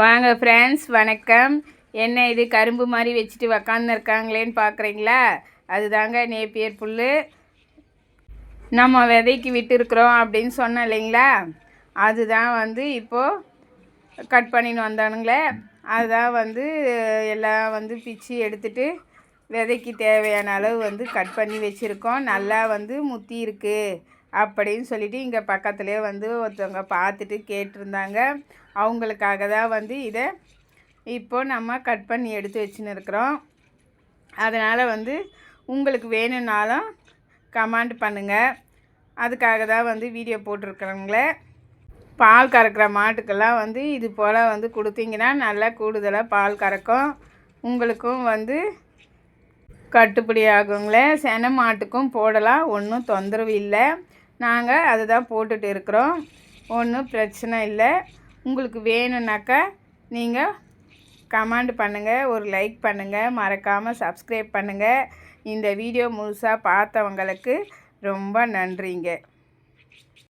வாங்க ஃப்ரெண்ட்ஸ், வணக்கம். என்ன இது கரும்பு மாதிரி வச்சுட்டு உக்காந்துருக்காங்களேன்னு பார்க்குறீங்களா? அதுதாங்க நேப்பியர் புல். நம்ம விதைக்கு விட்டுருக்குறோம் அப்படின்னு சொன்னோம் இல்லைங்களா? அதுதான் இப்போது கட் பண்ணின்னு வந்தானுங்களே. அதுதான் எல்லாம் பிச்சு எடுத்துட்டு விதைக்கு தேவையான அளவு கட் பண்ணி வச்சுருக்கோம். நல்லா முத்தி இருக்குது அப்படின்னு சொல்லிவிட்டு இங்கே பக்கத்துலேயே ஒருத்தவங்க பார்த்துட்டு கேட்டிருந்தாங்க. அவங்களுக்காக தான் இதை இப்போ நம்ம கட் பண்ணி எடுத்து வச்சுன்னு இருக்கிறோம். அதனால் உங்களுக்கு வேணும்னாலும் கமெண்ட் பண்ணுங்கள். அதுக்காக தான் வீடியோ போட்டிருக்கிறவங்களே. பால் கறக்கிற மாட்டுக்கெல்லாம் இது போல் கொடுத்தீங்கன்னா நல்லா கூடுதலாக பால் கறக்கும். உங்களுக்கும் கட்டுப்படி ஆகுங்களே. செனை மாட்டுக்கும் போடலாம், ஒன்றும் தொந்தரவு இல்லை. நாங்கள் அதை தான் போட்டுட்டு இருக்கிறோம். ஒன்றும் பிரச்சனை இல்லை. உங்களுக்கு வேணும்னாக்கா நீங்கள் கமெண்ட் பண்ணுங்கள், ஒரு லைக் பண்ணுங்கள், மறக்காமல் சப்ஸ்கிரைப் பண்ணுங்கள். இந்த வீடியோ முழுசாக பார்த்தவங்களுக்கு ரொம்ப நன்றிங்க.